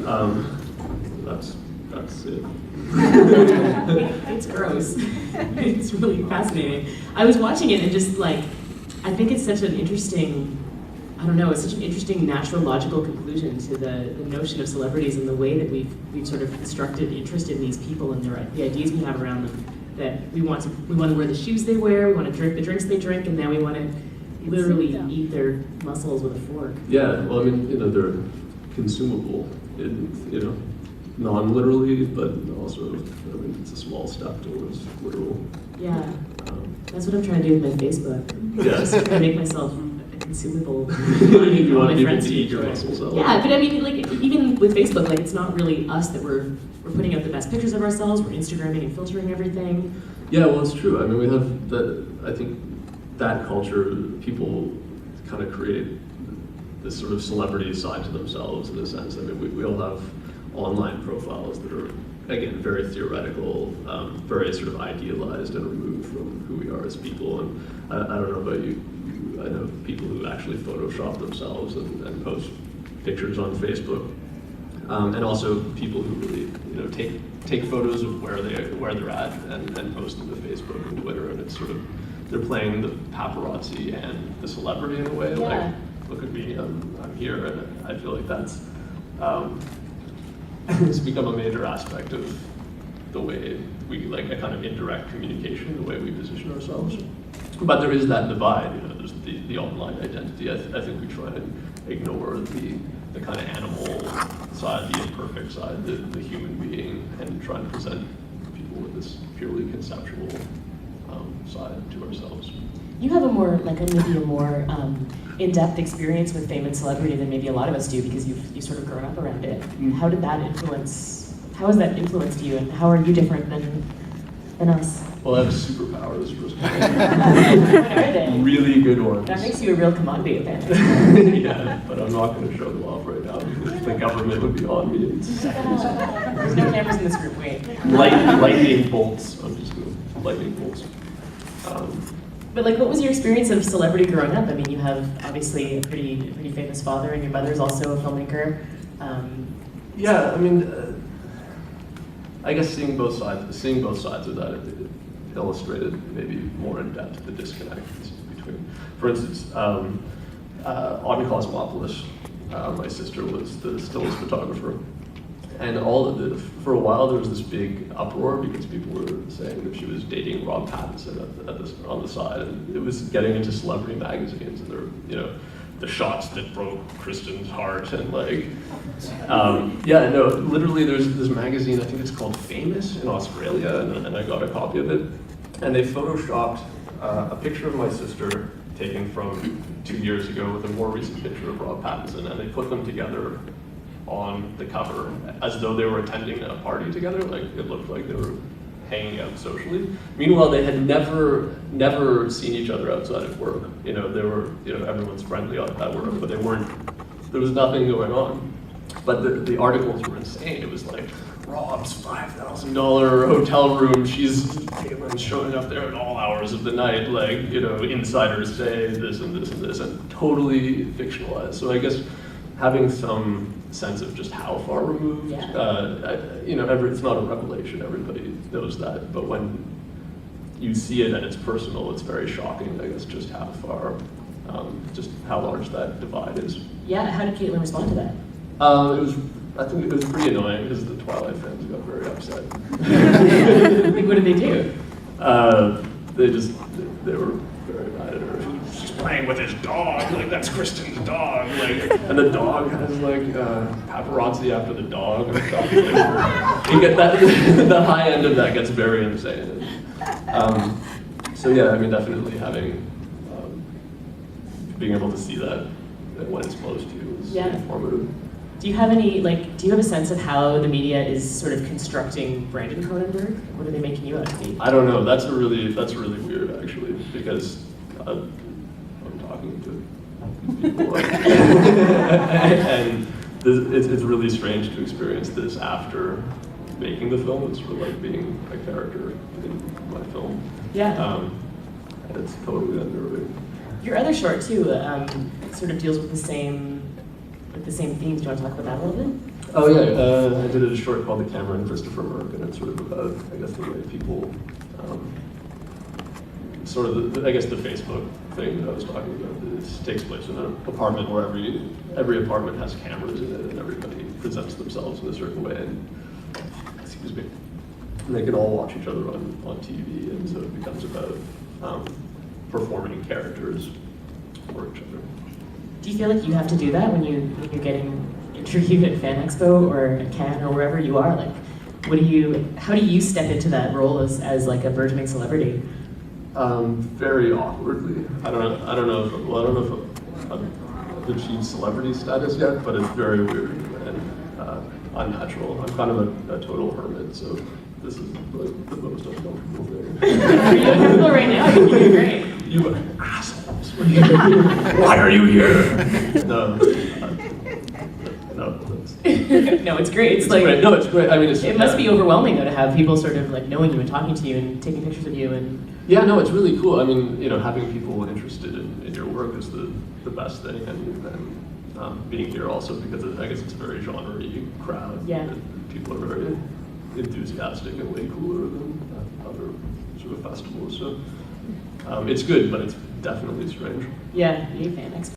That's it. It's gross. It's really fascinating. I was watching it and just like, I think it's such an interesting, I don't know, it's such an interesting natural logical conclusion to the notion of celebrities and the way that we've sort of constructed interest in these people and the ideas we have around them. That we want to wear the shoes they wear, we want to drink the drinks they drink, and now we want to literally eat their muscles with a fork. Yeah, well, I mean, they're consumable, non-literally, but also, I mean, it's a small step towards literal. Yeah, that's what I'm trying to do with my Facebook. Yeah. Just trying to make myself consumable. You want people to eat your muscles out. Yeah, but I mean, like, even with Facebook, like, it's not really us that we're putting out the best pictures of ourselves, we're Instagramming and filtering everything. Yeah, well, it's true. I mean, we have that, I think that culture, people kind of create this sort of celebrity side to themselves in a sense. I mean, we all have online profiles that are, again, very theoretical, very sort of idealized and removed from who we are as people. And I don't know about you, I know people who actually Photoshop themselves and post pictures on Facebook. And also people who really, take photos of where they're at and post them to Facebook and Twitter, and it's sort of, they're playing the paparazzi and the celebrity in a way. Yeah. Like, look at me, I'm here, and I feel like that's it's become a major aspect of the way we, like, a kind of indirect communication, the way we position ourselves. But there is that divide, there's the online identity. I think we try and ignore the kind of animal side, the imperfect side, the human being, and try and present people with this purely conceptual side to ourselves. You have maybe a more in-depth experience with fame and celebrity than maybe a lot of us do, because you've sort of grown up around it. How has that influenced you, and how are you different than us? Well, I have superpowers, first of all. What are they? Really good ones. That makes you a real commodity, apparently. Yeah, but I'm not going to show them off right now because the government would be on me in seconds. There's no cameras in this group, wait. Lightning bolts. I'm just going to lightning bolts. But like, what was your experience of celebrity growing up? I mean, you have obviously a pretty famous father, and your mother's also a filmmaker. Yeah, I mean, I guess seeing both sides of that, it illustrated maybe more in depth the disconnections between. For instance, on Cosmopolis, my sister was the stills photographer. And for a while there was this big uproar because people were saying that she was dating Rob Pattinson on the side, and it was getting into celebrity magazines, and there, the shots that broke Kristen's heart, and like, literally there's this magazine, I think it's called Famous in Australia, and I got a copy of it, and they photoshopped a picture of my sister taken from 2 years ago with a more recent picture of Rob Pattinson, and they put them together on the cover as though they were attending a party together. Like, it looked like they were hanging out socially. Meanwhile, they had never seen each other outside of work. They were, everyone's friendly at work, but there was nothing going on. But the articles were insane. It was like, Rob's $5,000 hotel room, Caitlin's showing up there at all hours of the night, like, insiders say this and this and this, and totally fictionalized. So I guess having some sense of just how far removed, it's not a revelation, everybody knows that, but when you see it and it's personal, it's very shocking, I guess, just how far, just how large that divide is. Yeah, how did Caitlin respond to that? I think it was pretty annoying because the Twilight fans got very upset. Like, what did they do? They were very mad at her. She's playing with his dog, like, that's Kristen's dog, like, and the dog has like paparazzi after the dog and stuff. You get that, the high end of that gets very insane. So yeah, I mean, definitely being able to see that when it's close to you is informative. Do you have a sense of how the media is sort of constructing Brandon Cronenberg? What are they making you out to be? I don't know. That's really weird, actually, because I'm talking to people, and it's really strange to experience this after making the film. It's sort of like being a character in my film. Yeah. And it's totally unnerving. Your other short too sort of deals with the same the same themes. Do you want to talk about that a little bit? Oh yeah, I did a short called The Camera and Christopher Merck, and it's sort of about, I guess, the way people, sort of, the Facebook thing that I was talking about. It takes place in an apartment where every apartment has cameras in it, and everybody presents themselves in a certain way, and, excuse me, and they can all watch each other on TV, and so it becomes about performing characters for each other. Do you feel like you have to do that when you're getting interviewed at FanExpo or at Cannes or wherever you are? Like, how do you step into that role as like a burgeoning celebrity? Very awkwardly. I don't know if I've achieved celebrity status yet, but it's very weird and unnatural. I'm kind of a total hermit, so this is like the most uncomfortable thing. Are you uncomfortable right now? I think you're great. You assholes! Why are you here? No. No, it's great. It's like great. No, it's great. I mean, it must be overwhelming though to have people sort of like knowing you and talking to you and taking pictures of you and. Yeah, no, it's really cool. I mean, having people interested in your work is the best thing, and being here also because I guess it's a very genre-y crowd. Yeah. People are very enthusiastic and way cooler than other sort of festivals. So it's good, but it's definitely strange. Yeah, you FanExpo.